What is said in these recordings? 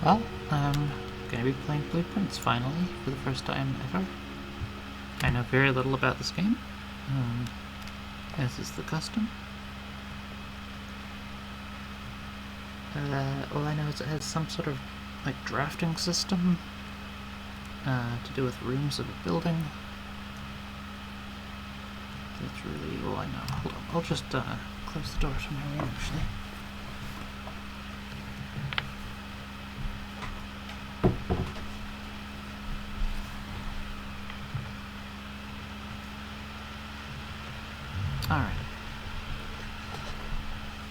Well, I'm gonna be playing Blueprints finally, for the first time ever. I know very little about this game, as is the custom. All I know is it has some sort of, like, drafting system to do with rooms of a building. That's really all I know. Hold on, I'll just close the door to my room, actually. Alright.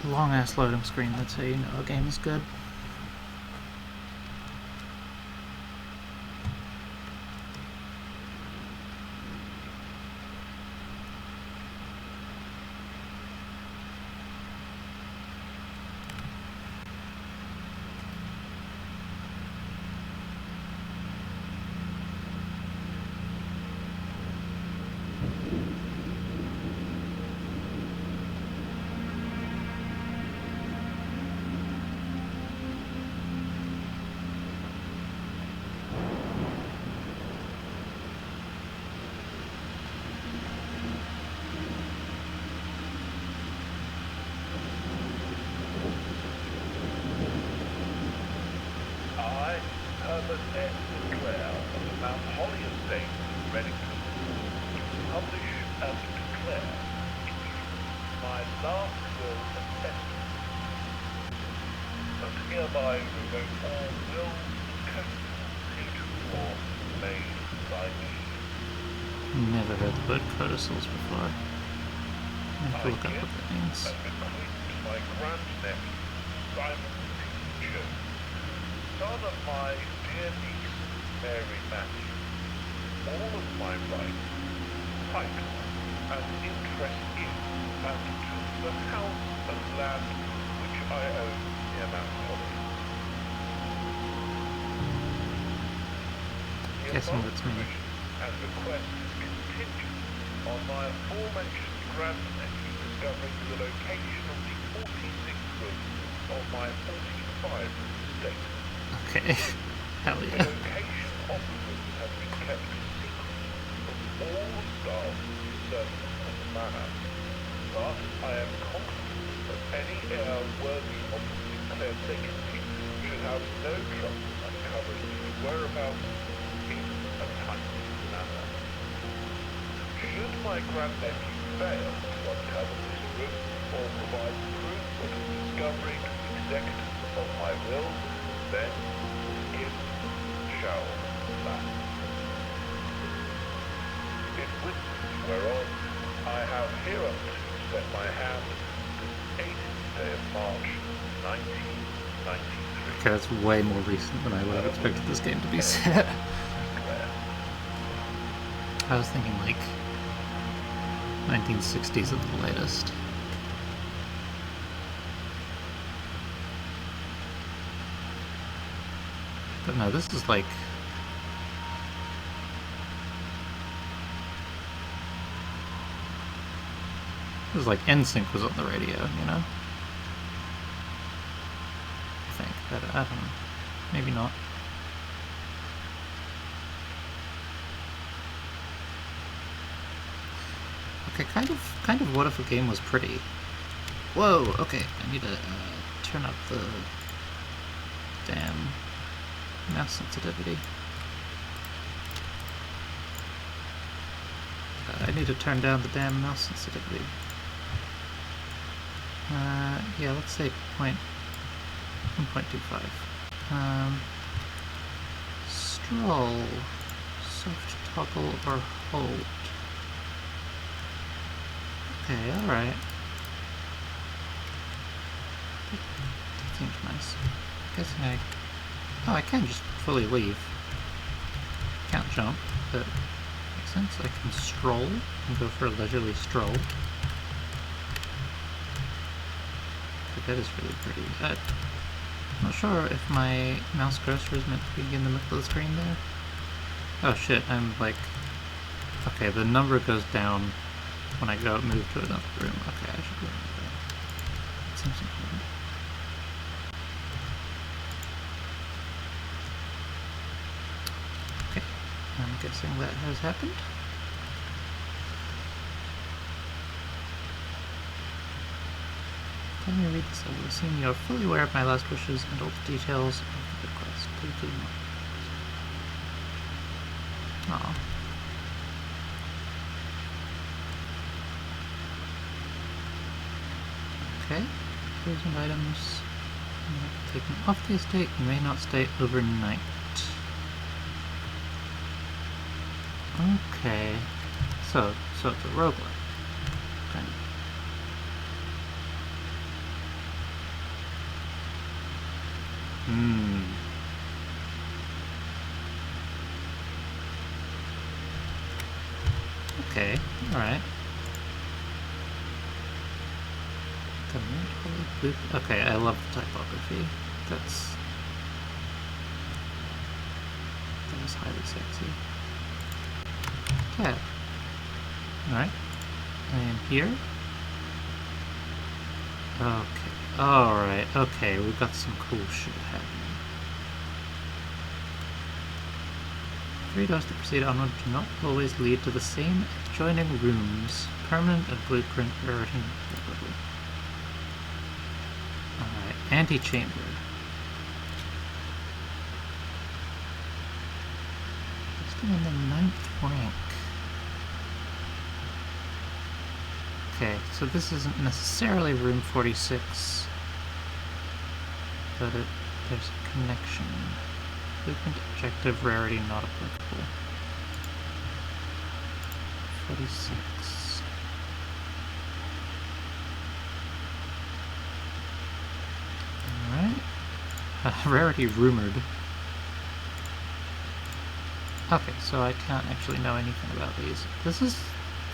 Long ass loading screen, that's how you know a game is good. Never heard the word codicils before. I have to look up what that means. My grandnephew, Simon Jones, son of my dear niece, Mary Matthews, all of my rights, title, and interest in and to the house and land which I own near Mount Holly. Guessing that's me. And request is contingent on my aforementioned grandnephew discovering the location of the 46th room of my 45 estate. Okay. Hell yeah. The location of the room has been kept secret from all the staff and servants of the manor, but I am confident that any heir worthy of the declared vacancy should have no trouble uncovering its whereabouts in a timely manner. Should my grandnephew fail to uncover this room or provide proof of his discovery to the executors of my will, then it shall last. In witness whereof I have hereunto set my hand this 8th day of March, 1993. Okay, that's way more recent than I would have expected this game to be set. I was thinking like 1960s at the latest. But no, this is like... This is like NSYNC was on the radio, you know? I think. I don't know. Maybe not. Okay, kind of what if a game was pretty? Whoa, okay, I need to turn up the damn mouse sensitivity. I need to turn down the damn mouse sensitivity. Yeah, let's say 1.25. Stroll, soft toggle or hold. Okay, alright. That seems nice. Guessing I can just fully leave. Can't jump, but makes sense. I can stroll and go for a leisurely stroll. The bed is really pretty. I'm not sure if my mouse cursor is meant to be in the middle of the screen there. Oh shit, I'm like... Okay, the number goes down when I go move to another room. Okay, I should remember that. That seems important. guessing that has happened. Let me read this. I will assume you are fully aware of my last wishes and all the details of the bequest. Please do not. Aw. Okay. Frozen items taken off the estate. You may not stay overnight. Okay. So it's a roguelike. Kind of. Okay, alright. Okay, I love the typography. That is highly sexy. Tab. Alright. And here. Okay. Alright, okay, we've got some cool shit happening. 3 doors to proceed onward do not always lead to the same adjoining rooms. Permanent and blueprint rarity. Alright, antechamber. Still in the 9th rank. Okay, so this isn't necessarily room 46, but there's a connection. Blueprint objective rarity not applicable. 46. Alright. Rarity rumored. Okay, so I can't actually know anything about these. This is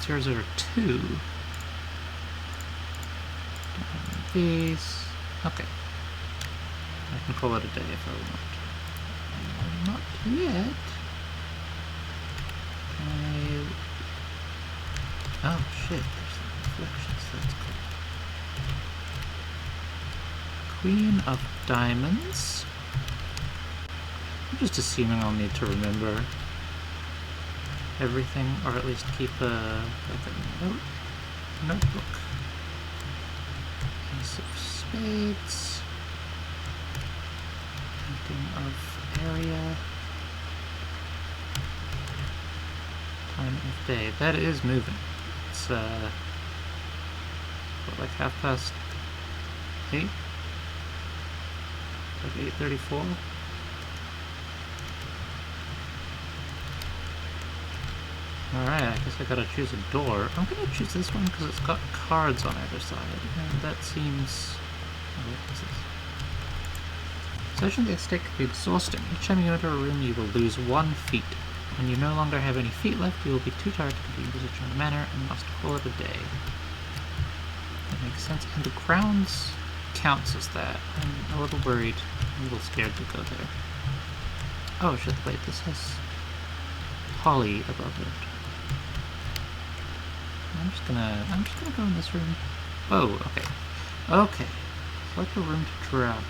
002. These. Okay. I can call it a day if I want. Not yet. Oh shit, there's some reflections, that's cool. Queen of Diamonds. I'm just assuming I'll need to remember everything, or at least keep a notebook. Ace of Spades. Painting of area. Time of day. That is moving. It's what, like 8:30? Like 8:34? Alright, I guess I gotta choose a door. I'm gonna choose this one because it's got cards on either side, and that seems... Oh, what is this? Searching the estate can be exhausting. Each time you enter a room, you will lose 1 feet. When you no longer have any feet left, you will be too tired to continue to search in the manor and must call it a day. That makes sense. And the grounds counts as that. I'm a little worried, a little scared to go there. Oh shit, wait, this has holly above it. I'm just gonna go in this room. Oh, okay. Okay. Select a room to draft.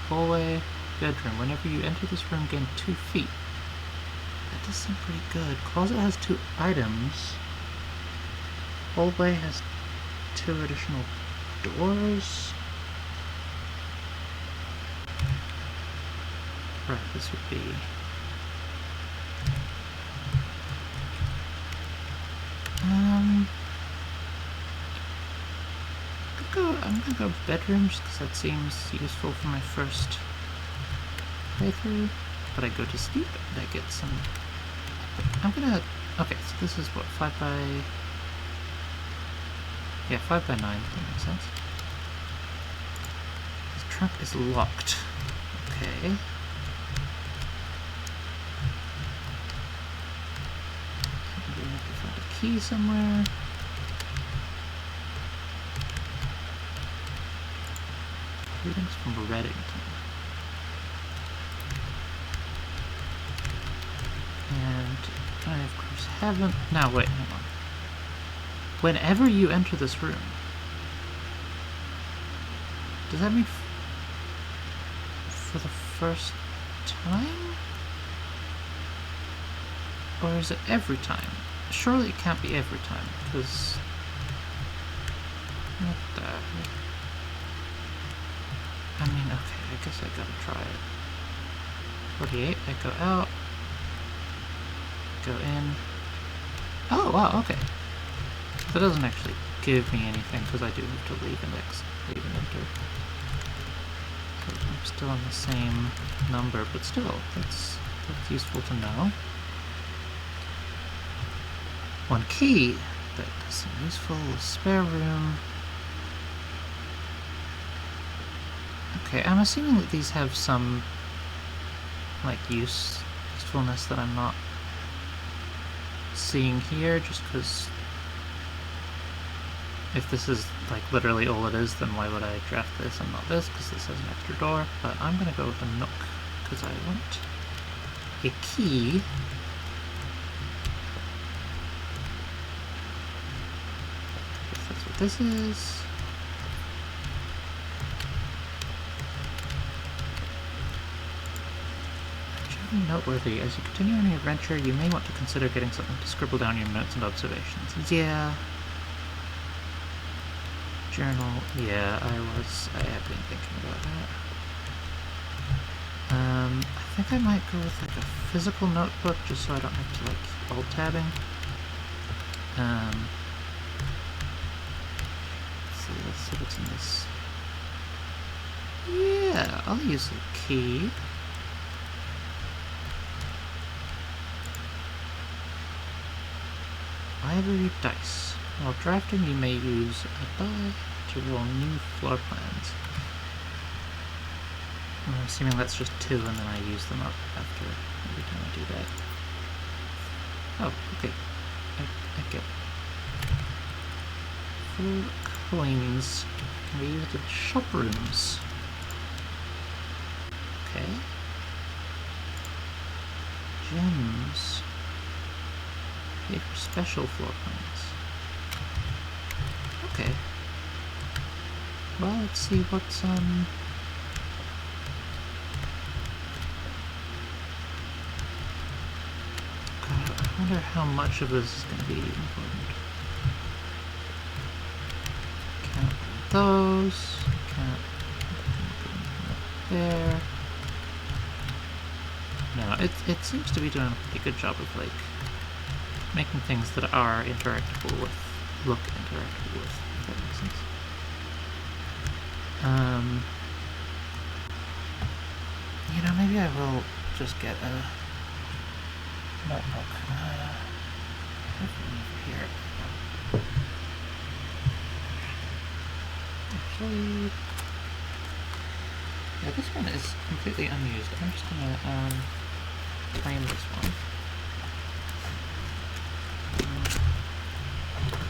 Hallway, bedroom. Whenever you enter this room, gain 2 feet. That does seem pretty good. Closet has 2 items. Hallway has 2 additional doors. Right, this would be... I'm gonna go bedrooms because that seems useful for my first playthrough. But I go to sleep and I get some... I'm gonna... Okay, so this is what, 5 by... Yeah, 5 by 9, that makes sense. This trunk is locked. Okay. I'm gonna have to find a key somewhere. Greetings from Reddington. And I, of course, haven't... Now, wait, hang on. Whenever you enter this room, does that mean for the first time? Or is it every time? Surely it can't be every time, because... What the heck? I mean, okay, I guess I gotta try it. 48, I go out. Go in. Oh, wow, okay. That doesn't actually give me anything, because I do have to leave and leave and enter. So I'm still on the same number, but still, that's useful to know. One key. That does some useful spare room. Okay, I'm assuming that these have some, like, usefulness that I'm not seeing here, just because if this is, like, literally all it is, then why would I draft this and not this, because this has an extra door. But I'm gonna go with a nook, because I want a key. I guess that's what this is. Generally noteworthy. As you continue on your adventure, you may want to consider getting something to scribble down your notes and observations. Yeah. Journal. Yeah, I have been thinking about that. I think I might go with like a physical notebook, just so I don't have to like keep alt-tabbing. Let's see what's in this. Yeah, I'll use a key. Library dice. While drafting, you may use a die to roll new floor plans. I'm assuming that's just 2, and then I use them up after every time I do that. Oh, okay. I get it. 4 coins can be used at shop rooms. Okay. Gems. Pay for special floor plans. Okay. Well, let's see what's, God, I wonder how much of this is going to be important. Can't put those. Can't put anything up there. No, it seems to be doing a pretty good job of, like, making things that are interactable with look interactable with, if that makes sense. You know, maybe I will just get a notebook. Over here. Actually, yeah, this one is completely unused. I'm just gonna claim this one.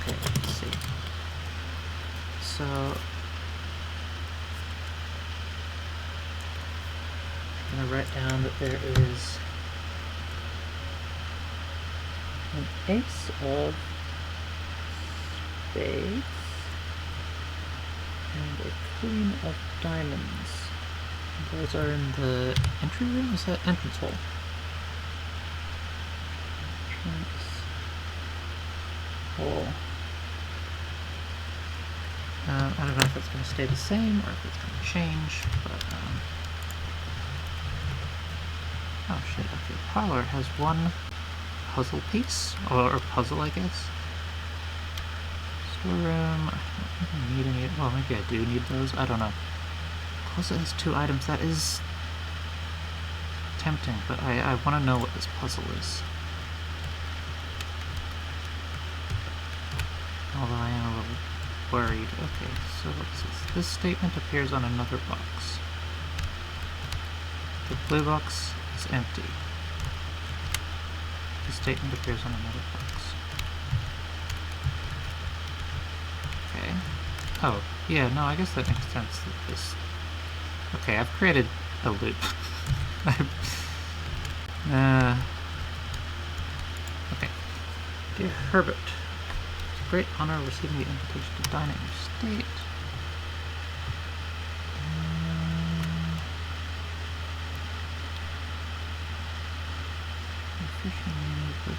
Okay, let's see. So I'm gonna write down that there is an ace of spades and a queen of diamonds. Those are in the entry room? Is that entrance hole? Entrance hole. I don't know if it's going to stay the same or if it's going to change, but oh shit, okay. Parlor has one puzzle piece, or puzzle, I guess. Storeroom, I don't need any, well, maybe I do need those, I don't know. Closet has 2 items, that is tempting, but I want to know what this puzzle is. Although I am a little worried. Okay, so what's this? This statement appears on another box. The blue box is empty. The statement appears on another box. Okay. Oh, yeah, no, I guess that makes sense that this... Okay, I've created a loop. Okay. Dear Herbert, it's a great honor receiving the invitation to dine at your estate. with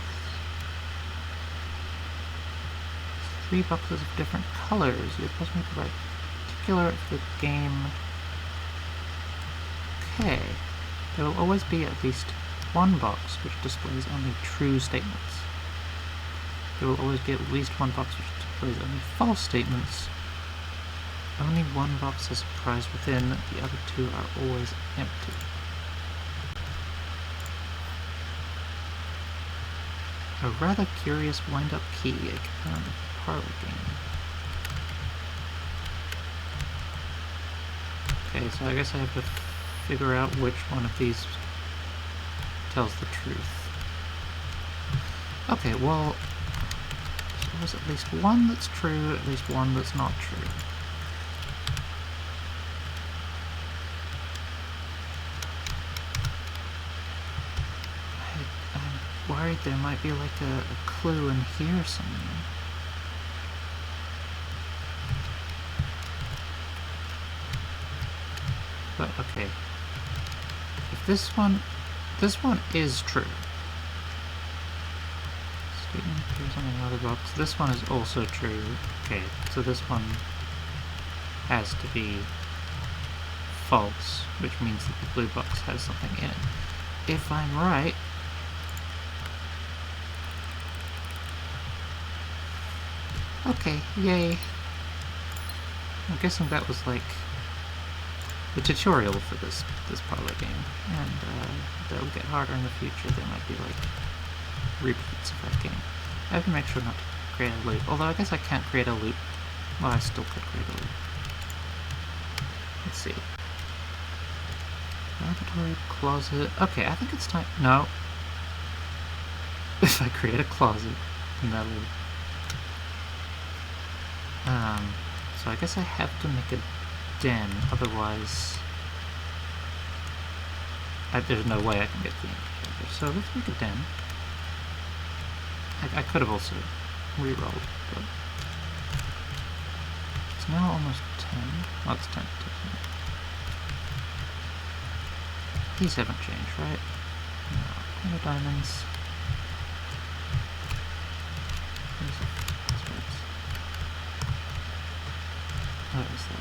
3 boxes of different colors. You're supposed to be particular of the game. Okay. There will always be at least one box which displays only true statements. There will always be at least one box which displays only false statements. Only one box has a prize within, the other 2 are always empty. A rather curious wind-up key, a kind of parlor game. Okay, so I guess I have to figure out which one of these tells the truth. Okay, well, so there's at least one that's true, at least one that's not true. I'm worried there might be like a clue in here somewhere. But okay, if this one is true. Statement appears on another box. This one is also true. Okay, so this one has to be false, which means that the blue box has something in it. If I'm right, okay, yay. I'm guessing that was like the tutorial for this parlor game, and that'll get harder in the future. There might be like repeats of that game. I have to make sure not to create a loop, although I guess I can't create a loop. Well, I still could create a loop. Let's see. Laboratory, closet. Okay, I think it's time. No. If I create a closet, then that'll. So I guess I have to make a den, otherwise there's no way I can get the indicator. So let's make a den. I could have also re-rolled, but it's now almost 10. Oh, it's 10. These haven't changed, right? No. No diamonds. Oh, is that?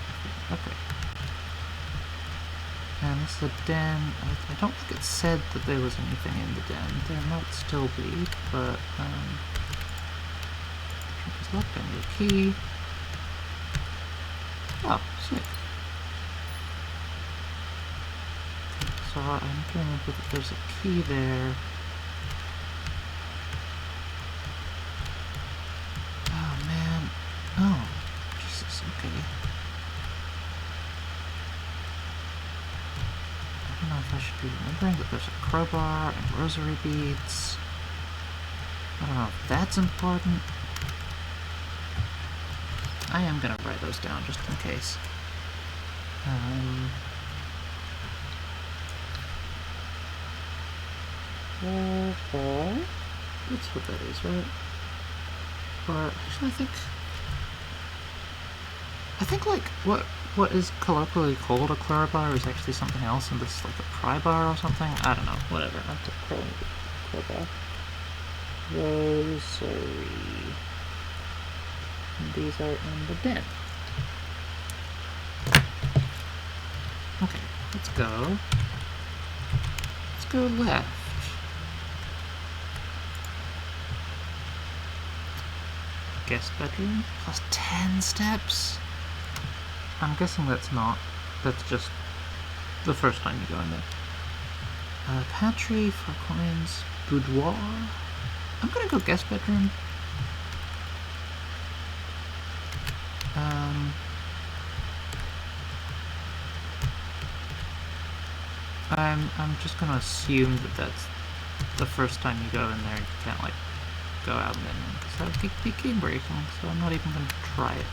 Okay. And this is a den. I don't think it said that there was anything in the den. There might still be, but the trunk is locked. I need a key. Oh, sick. So I need to remember that there's a key there. Oh man. Oh, Jesus. Okay. I don't know if I should be remembering that there's a crowbar and rosary beads. I don't know if that's important. I am gonna write those down just in case. That's what that is, right? Or actually, I think like what is colloquially called a crowbar is actually something else, and this is like a pry bar or something. I don't know. Whatever. I have to crowbar. Rosary. And these are in the den. Okay, let's go. Let's go left. Guest bedroom plus 10 steps. I'm guessing that's just the first time you go in there. Pantry for coins, boudoir. I'm gonna go guest bedroom. I'm just gonna assume that that's the first time you go in there. You can't like go out and in, because that would be game breaking. So I'm not even gonna try it.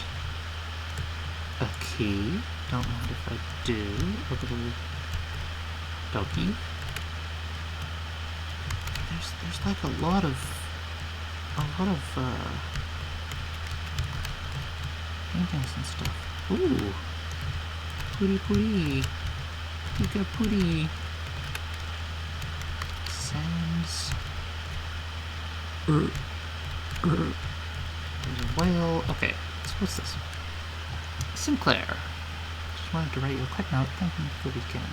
A key. Don't mind if I do. A little doggy. There's like a lot of paintings and stuff. Ooh, pooty. Pika pooty. Sands. There's a whale. Okay, so what's this? Sinclair. Just wanted to write you a quick note. Thank you for the weekend.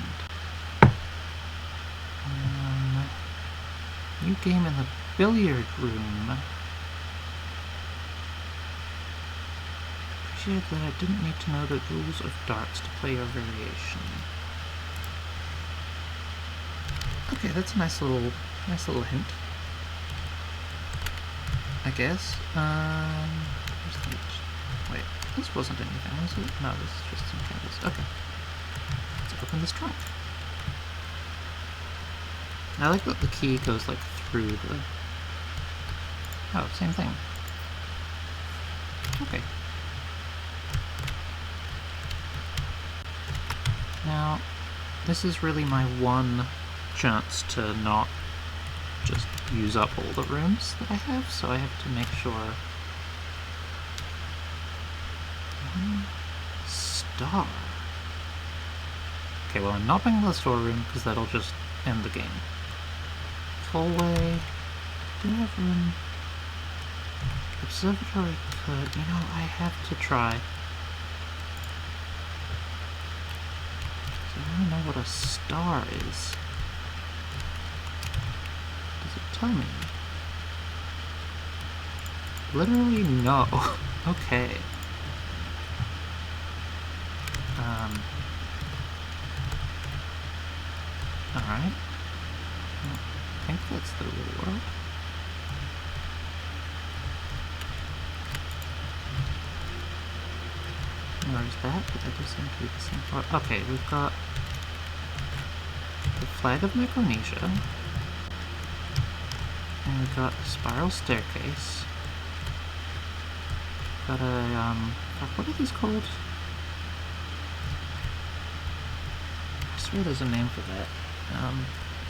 New game in the billiard room. Appreciate that I didn't need to know the rules of darts to play your variation. Okay, that's a nice little hint, I guess. Where's the beach? Wait, this wasn't anything, was it? No, this is just some canvas. Okay. Let's open this trunk. I like that the key goes like through the... Oh, same thing. Okay. Now, this is really my one chance to not just use up all the rooms that I have, so I have to make sure... One star. Okay, well I'm not bringing the storeroom because that'll just end the game. Hallway. Do I have room? Observatory could. You know, I have to try. So I want to know what a star is. Does it tell me? Literally no. Okay. Alright. I think that's the real world. Where's that? But that does seem to be the same part. Okay, we've got the flag of Micronesia. And we've got a spiral staircase. Got a, what are these called? I swear there's a name for that.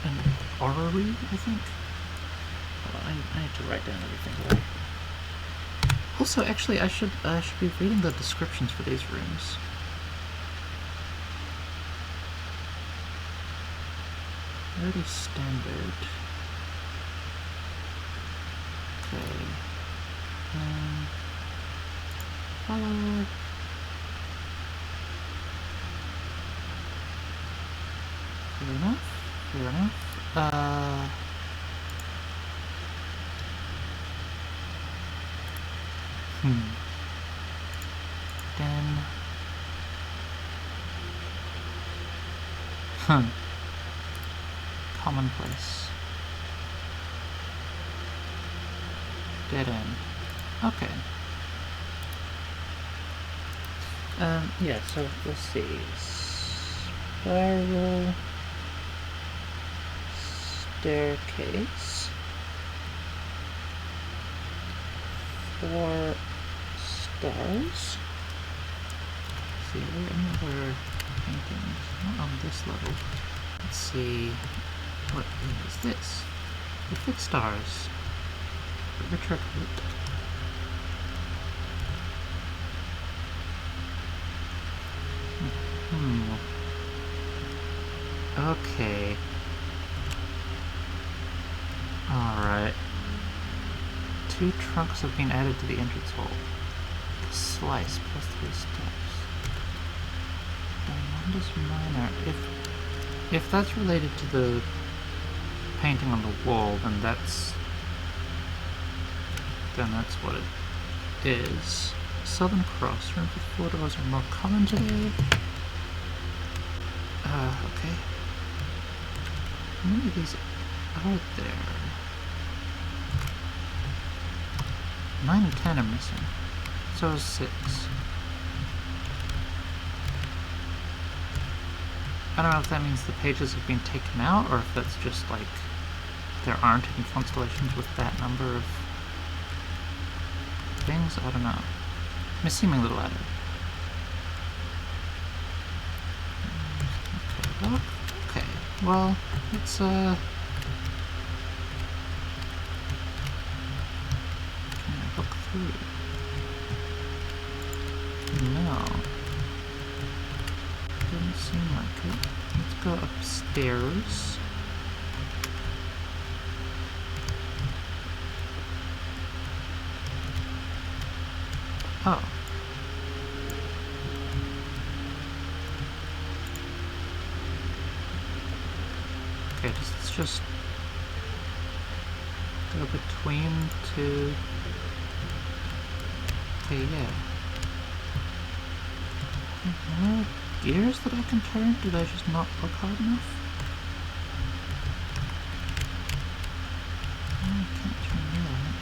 An orrery, I think? Hold on, I need to write down everything. Also, actually, I should be reading the descriptions for these rooms. Very standard. Okay. Follow. Fair enough. Fair enough. Then... Commonplace. Dead end. Okay. Yeah, so let's see. Spiral staircase. 4 stars. Let's see, are there any other paintings? Not on this level. Let's see. What is this? The fixed stars. Richard Wood. Okay. Alright. 2 trunks have been added to the entrance hall. The slice plus 3 steps. Diamondus Minor. If that's related to the painting on the wall, then that's what it is. Southern Cross. Rooms with 4 doors are more common today. Okay. How many of these are there? 9 and 10 are missing. So is 6. I don't know if that means the pages have been taken out, or if that's just like there aren't any constellations with that number of things. I don't know. I'm assuming the ladder. Okay, look. Okay, well, let's can I look through? No. Doesn't seem like it. Let's go upstairs. Oh. Okay, let's just go between two. Okay, yeah. Are there gears that I can turn? Did I just not look hard enough? Oh, I can't turn that.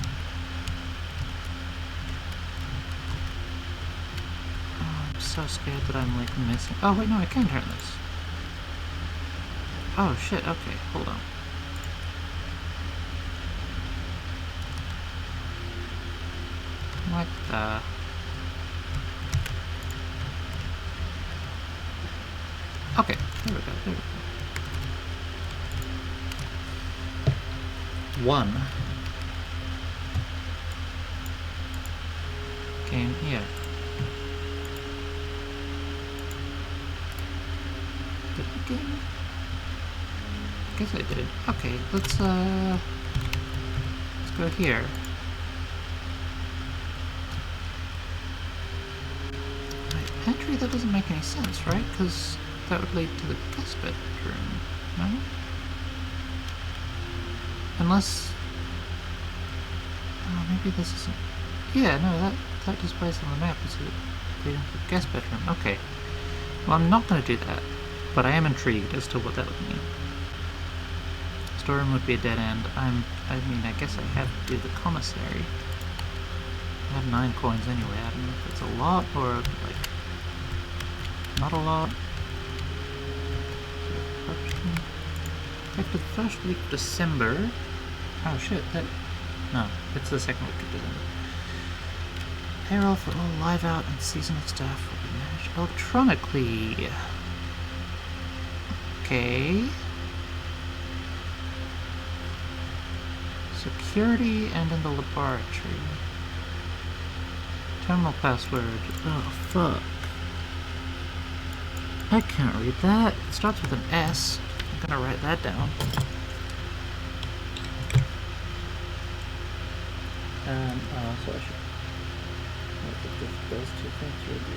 Oh, I'm so scared that I'm like missing. Oh wait, no, I can turn this. Oh shit, okay, hold on. What the? Okay, there we go, there we go. One. Came here. Did I get it? I guess I did. Okay, let's go here. Right, entry, that doesn't make any sense, right? Because that would lead to the guest bedroom, no? Unless... Oh, maybe this isn't... Yeah, no, that displays on the map is leading to the guest bedroom. Okay. Well, I'm not going to do that, but I am intrigued as to what that would mean. Storeroom would be a dead end. I mean, I guess I have to do the commissary. I have 9 coins anyway. I don't know if it's a lot or, like, not a lot. After the first week of December. Oh shit, that. No, it's the second week of December. Payroll for all live out and seasonal staff will be managed electronically. Okay. Security and in the laboratory. Terminal password. Oh, fuck. I can't read that. It starts with an S. I'm gonna write that down. So I should put those two things through the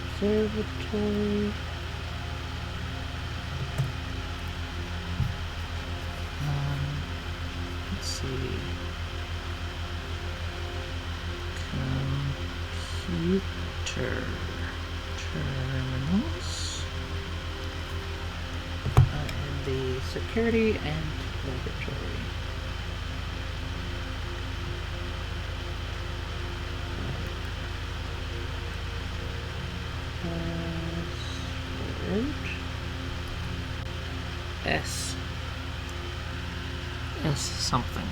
observatory. Let's see. Computer terminals. And the security and laboratory. Password. S something.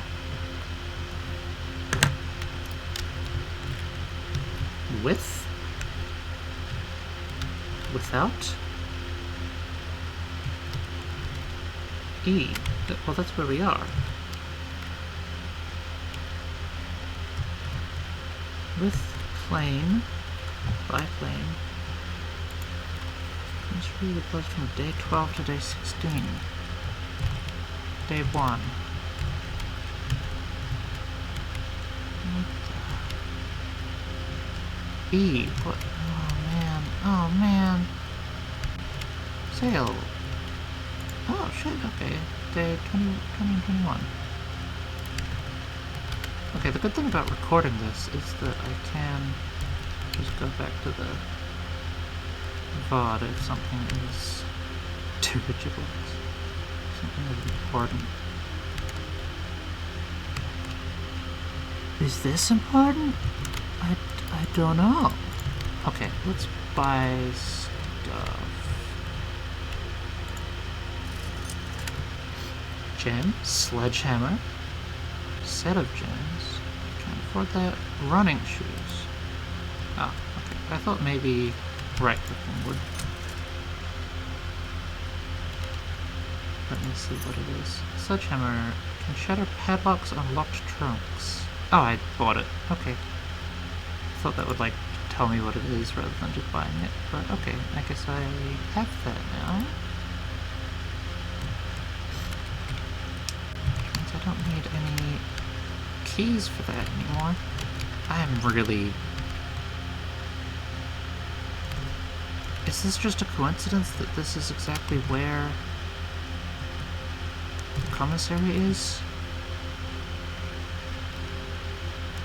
With? Without? E. Well, that's where we are. With plane. Biplane. It's really close from day 12 to day 16. Day 1. E. What? Oh man. Oh man. Sail. Oh shit, okay. Day 20 and 21. Okay, the good thing about recording this is that I can just go back to the VOD if something is too ridiculous. Something is important. Is this important? I don't know. Okay, let's buy stuff. Gem, sledgehammer, set of gems. Can't afford that. Running shoes. Oh, okay. I thought maybe right clicking would. Let me see what it is. Sledgehammer can shatter padlocks on locked trunks. Oh, I bought it. Okay. I thought that would, like, tell me what it is rather than just buying it. But okay, I guess I have that now. Which means I don't need any keys for that anymore. I'm really Is this just a coincidence that this is exactly where the commissary is?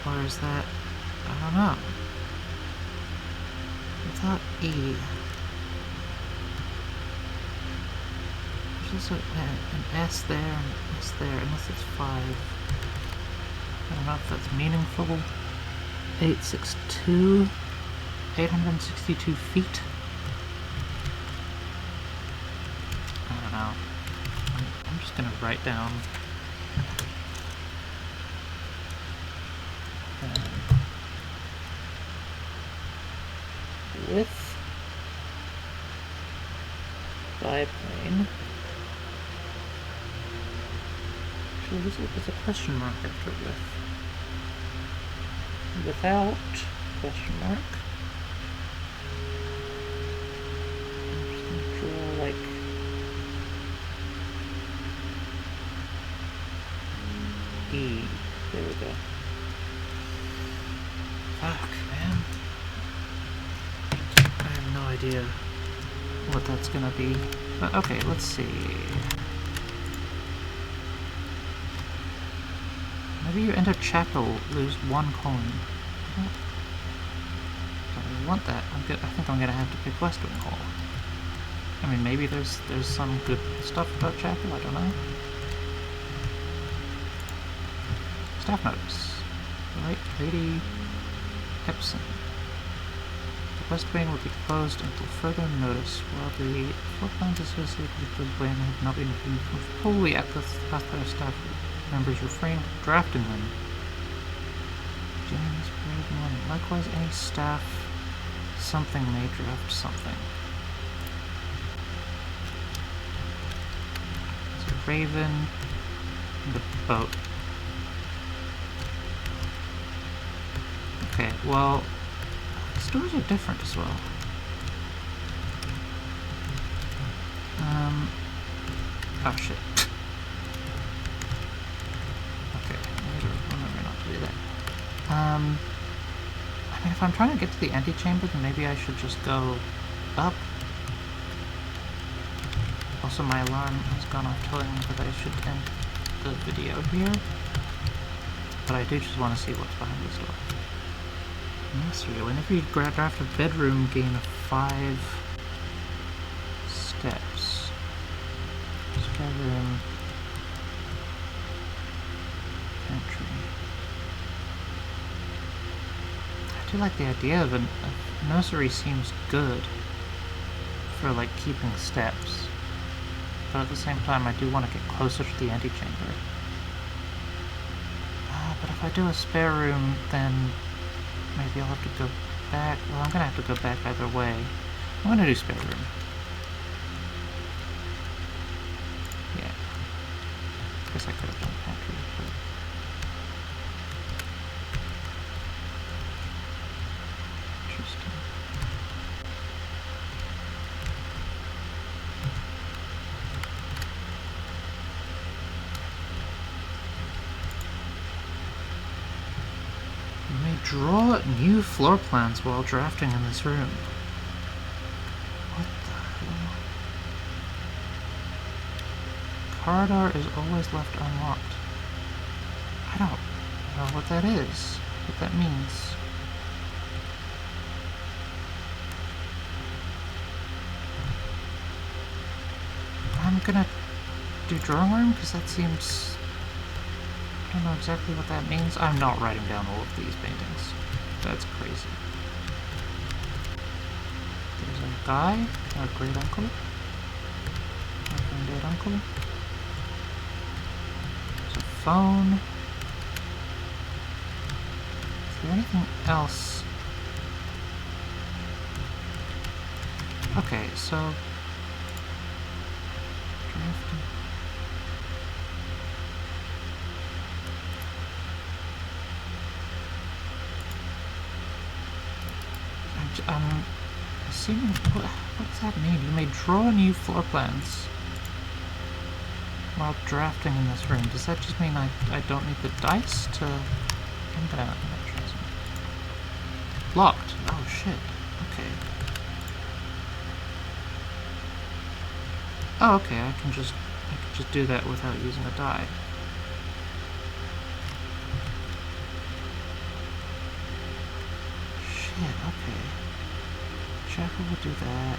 Or is that... I don't know. Without E... There's also an S there and an S there, unless it's 5. I don't know if that's meaningful. 862... 862 feet? I don't know. I'm just gonna write down... width biplane. Actually, there's a question mark after width. Without question mark. I'm just gonna draw like E. There we go. Fuck, man. I have no idea what that's gonna be. But okay, let's see. Maybe you enter chapel, lose 1 coin. I don't want that. I think I'm gonna have to pick Westwing Hall. I mean, maybe there's some good stuff about chapel. I don't know. Staff notice. Right, Lady Epson. The West Wing will be closed until further notice, while the floor plans associated with the wing have not been viewed fully at the hospital staff members refrain from drafting them during this period morning. Likewise, any staff something may draft something. So Raven and the boat. Okay, well, stores are different as well. Oh shit. Okay, remember not to do that. I mean, if I'm trying to get to the antechamber, then maybe I should just go up. Also, my alarm has gone off telling me that I should end the video here. But I do just want to see what's behind this door. Mastery. Whenever you draft a bedroom, gain 5 steps. Bedroom. Pantry. I do like the idea of a nursery, seems good for like keeping steps. But at the same time, I do want to get closer to the antechamber. But if I do a spare room, then maybe I'll have to go back. Well, I'm going to have to go back either way. I'm going to do spare room. Yeah. I guess I could have done pantry, but... Interesting. You may draw new floor plans while drafting in this room. What the hell? Corridor is always left unlocked. I don't know what that is, what that means. I'm gonna do drawing room because that seems... I don't know exactly what that means. I'm not writing down all of these paintings. That's crazy. There's a guy, a great uncle, a granddad uncle. There's a phone. Is there anything else? Okay, so drafting. I'm assuming, what's that mean? You may draw new floor plans while drafting in this room. Does that just mean I don't need the dice to... I'm gonna try some. Locked. Oh shit. Okay. Oh, okay, I can just do that without using a die. Shit, okay. Chapel will do that.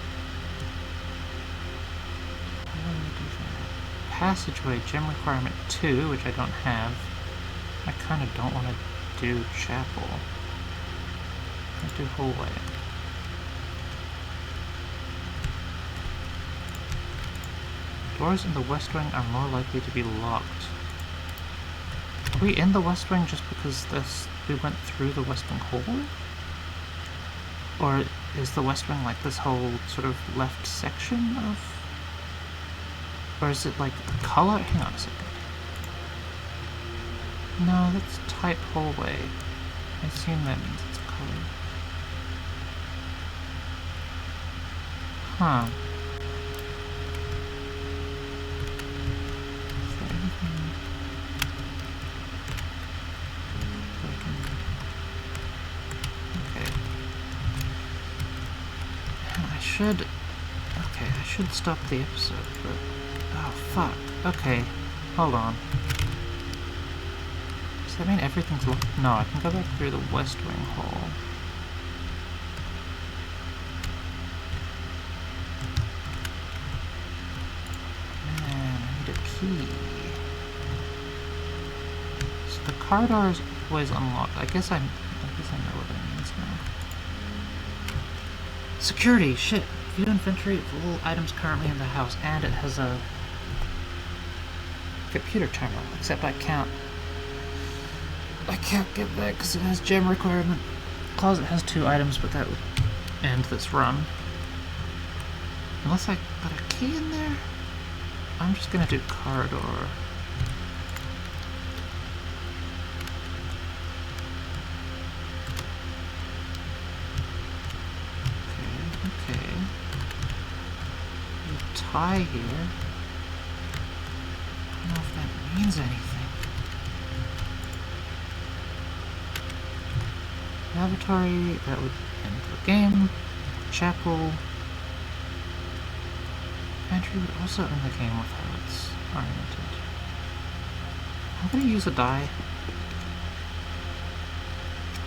Why will do that? Passageway, gem requirement 2, which I don't have. I kind of don't want to do chapel. I'll do hallway. Doors in the West Wing are more likely to be locked. Are we in the West Wing just because we went through the West Wing hole? Or is the West Wing like this whole sort of left section of... Or is it like the color? Hang on a second. No, that's type hallway. I assume that means it's color. Huh. Is there anything I can... Okay. I should... Okay, I should stop the episode, but... Oh, fuck. Okay. Hold on. Does that mean everything's locked? No, I can go back through the West Wing hall. Man, I need a key. So the car door is always unlocked. I guess I know what that means now. Security! Shit! View inventory of all items currently in the house, and it has a computer terminal, except I can't get that because it has gem requirement. Closet has 2 items, but that would end this run. Unless I put a key in there? I'm just gonna do corridor. Okay. A tie here. I don't know if that means anything. Lavatory, that would end the game. Chapel. Pantry would also end the game with how it's oriented. I'm gonna use a die.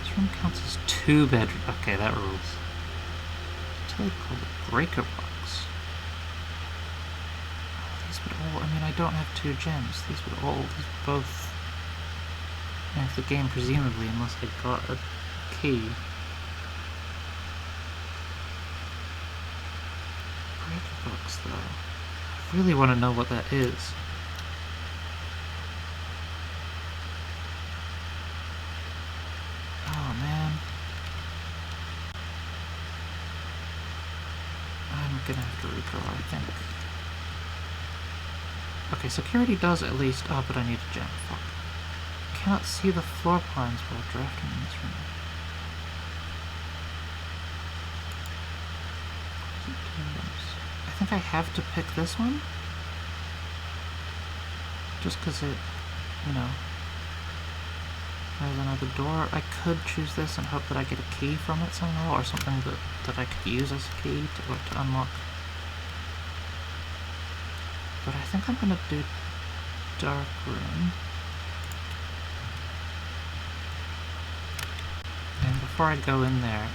This room counts as 2 bedrooms. Okay, that rules. Utility called the breaker box. Oh, these would all... I mean, I don't have 2 gems. These would both end the game, presumably, unless I got a key. Breaker box, though. I really want to know what that is. Oh, man. I'm gonna have to redraw, I think. Okay, security does at least... Oh, but I need a gem. Fuck. Cannot see the floor plans while drafting in this room. I think I have to pick this one. Just because it, you know, has another door. I could choose this and hope that I get a key from it somehow, or something that I could use as a key to unlock. But I think I'm gonna do dark room. And before I go in there,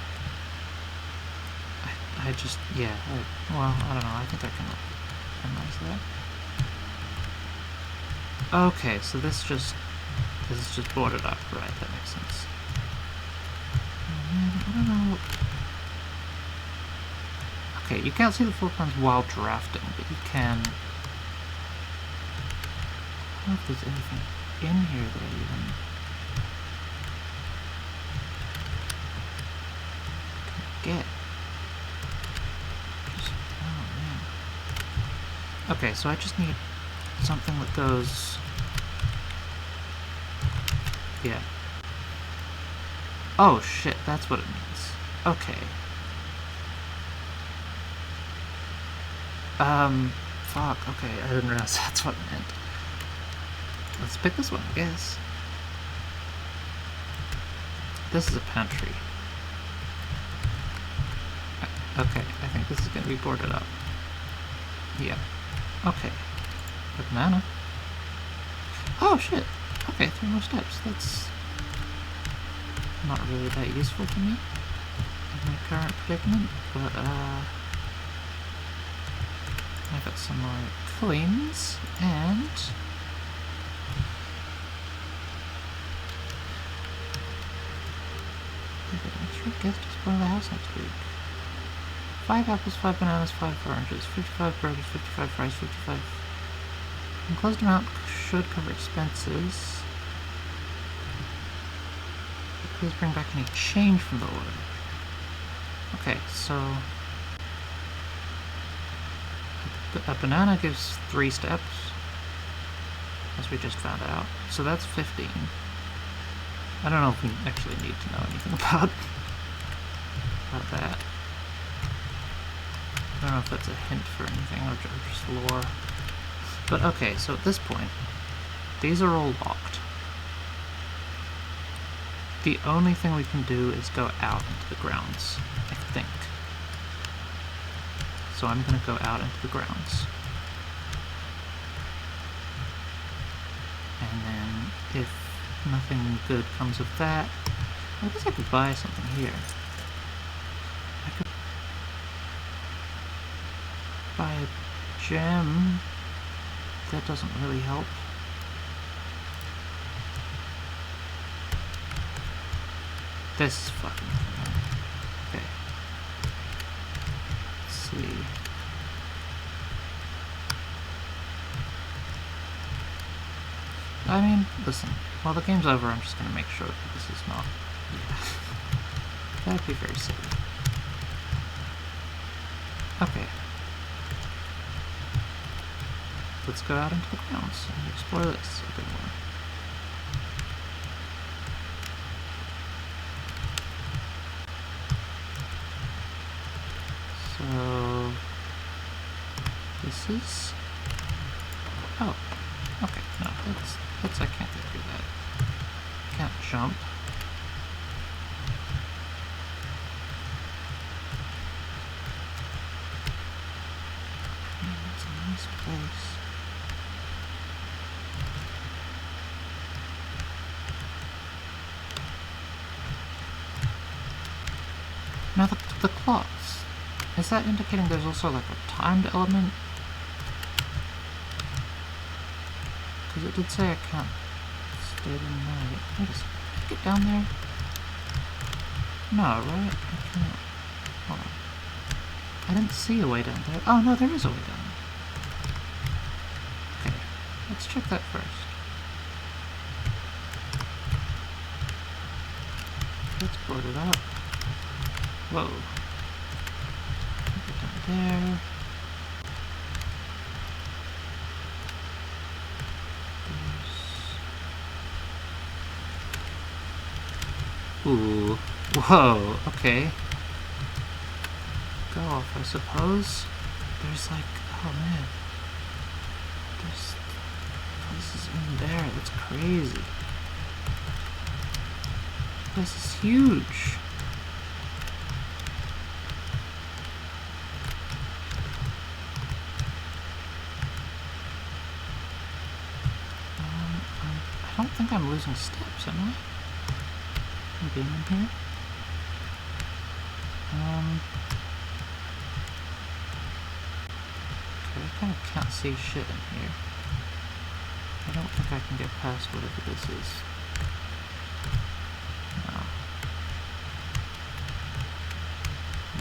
I just, yeah, well, I don't know, I think I can minimize that. Okay, so this is just boarded up, right, that makes sense. Oh man, I don't know. Okay, you can't see the floor plans while drafting, but you can... I don't know if there's anything in here that I even can get. Okay, so I just need something that goes... Yeah. Oh shit, that's what it means. Okay. Fuck, okay, I didn't realize that's what it meant. Let's pick this one, I guess. This is a pantry. Okay, I think this is gonna be boarded up. Yeah. Okay. A banana. Oh shit! Okay, 3 more steps. That's not really that useful to me in my current predicament, but I got some more coins, and I get an extra gift as part of the house next week. 5 apples, 5 bananas, 5 oranges, 55 burgers, 55 fries, 55. Enclosed amount should cover expenses. Please bring back any change from the order. Okay, so a banana gives 3 steps, as we just found out. So that's 15. I don't know if we actually need to know anything about that. I don't know if that's a hint for anything or just lore. But okay, so at this point, these are all locked. The only thing we can do is go out into the grounds, I think. So I'm gonna go out into the grounds. And then if nothing good comes of that, I guess I could buy something here. I could buy a gem. That doesn't really help. This is fucking fun. Okay. Let's see. I mean, listen, while the game's over, I'm just gonna make sure that this is not... That'd be very silly. Okay. Let's go out into the grounds and explore this a bit more. So... This is... Oh. Okay, no, that's I can't get through that. Can't jump. It's a nice place. Now the clocks. Is that indicating there's also like a timed element? Because it did say I can't stay the night. Wait a second. Can I get down there? No, right? I can't. Hold on. I didn't see a way down there. Oh, no, there is a way down there. Okay. Let's check that first. Let's board it up. Whoa. Get down there. Ooh. Whoa, okay. Go off, I suppose. There's like, oh man. There's places in there, that's crazy. This is huge. I don't think I'm losing steps, am I? I'm being in here. Okay, I kind of can't see shit in here. I don't think I can get past whatever this is. No.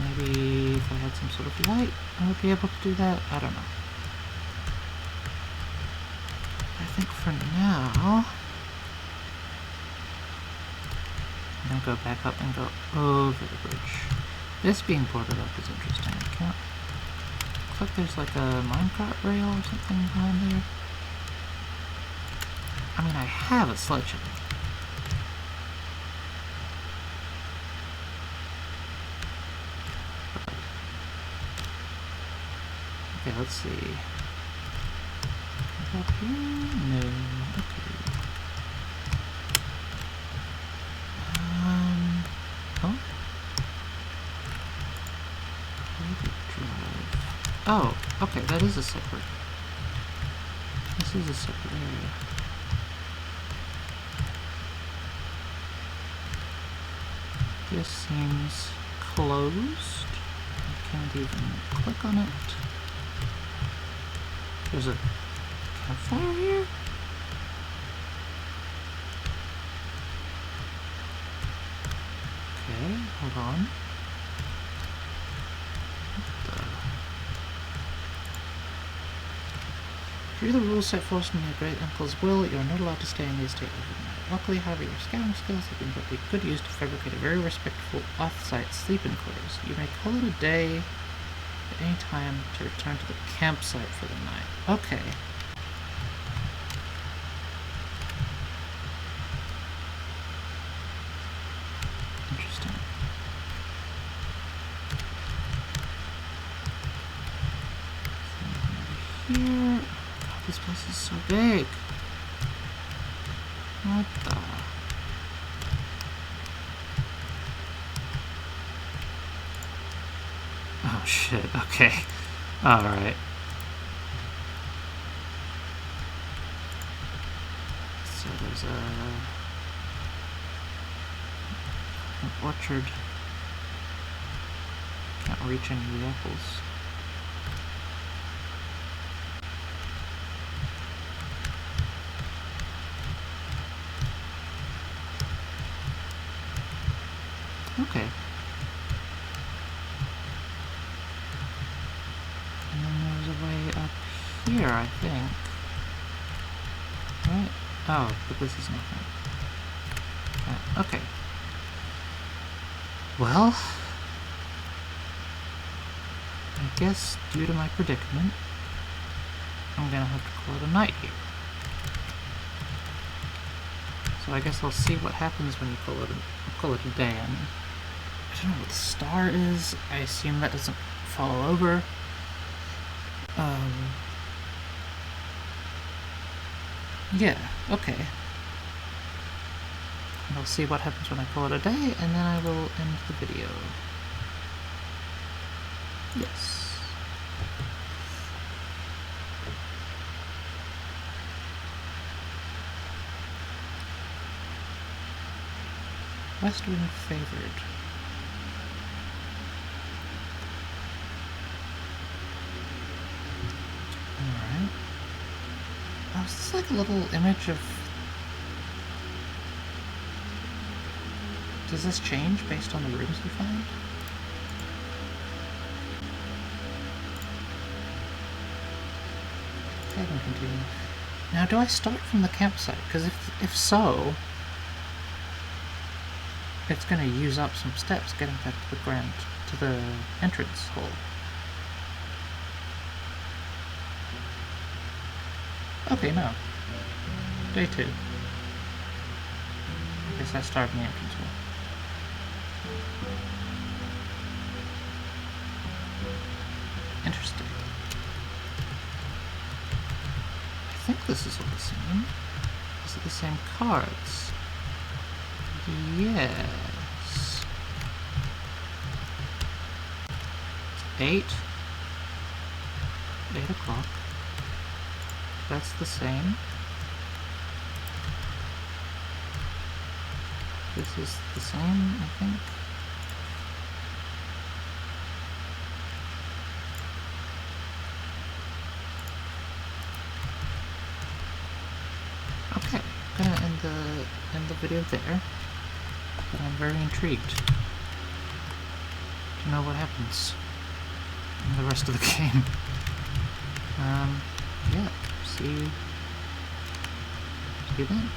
Maybe if I had some sort of light, I would be able to do that. I don't know. I think for now, I'm gonna go back up and go over the bridge. This being boarded up is interesting. I can't. Looks like there's like a minecart rail or something behind there. I mean, I have a sledgehammer. Okay, let's see. Up here? No. Okay. Oh? Drive. Oh, okay, that is a separate is a separate area. This seems closed. I can't even click on it. There's a campfire here? Okay, hold on. Through the rules set forth in your great uncle's will, you are not allowed to stay in the estate overnight. Luckily, however, your scouting skills have been put to good use to fabricate a very respectful off-site sleeping quarters. You may call it a day at any time to return to the campsite for the night. Okay. Interesting. Here. God, this place is so big. What the? Oh shit, okay. Alright. So there's an orchard. Can't reach any of the apples. Okay. And then there's a way up here, I think. Right? Oh, but this is nothing. Okay. Well, I guess due to my predicament, I'm gonna have to call it a night here. So I guess I'll see what happens when you call it a day. I don't know what the star is. I assume that doesn't follow over. Yeah, okay. And I'll see what happens when I call it a day, and then I will end the video. Yes. Western favored. Alright. Oh, is this like a little image of... Does this change based on the rooms you find? Okay, I can continue. Now, do I start from the campsite? Because if so, it's going to use up some steps getting back to the entrance hole. Okay, no. Day 2. I guess I start in the entrance hole. Interesting. I think this is all the same. Is it the same cards? Yes. 8 o'clock. That's the same. This is the same, I think. Okay, I'm gonna end the video there. But I'm very intrigued to know what happens in the rest of the game. Yeah, see you then.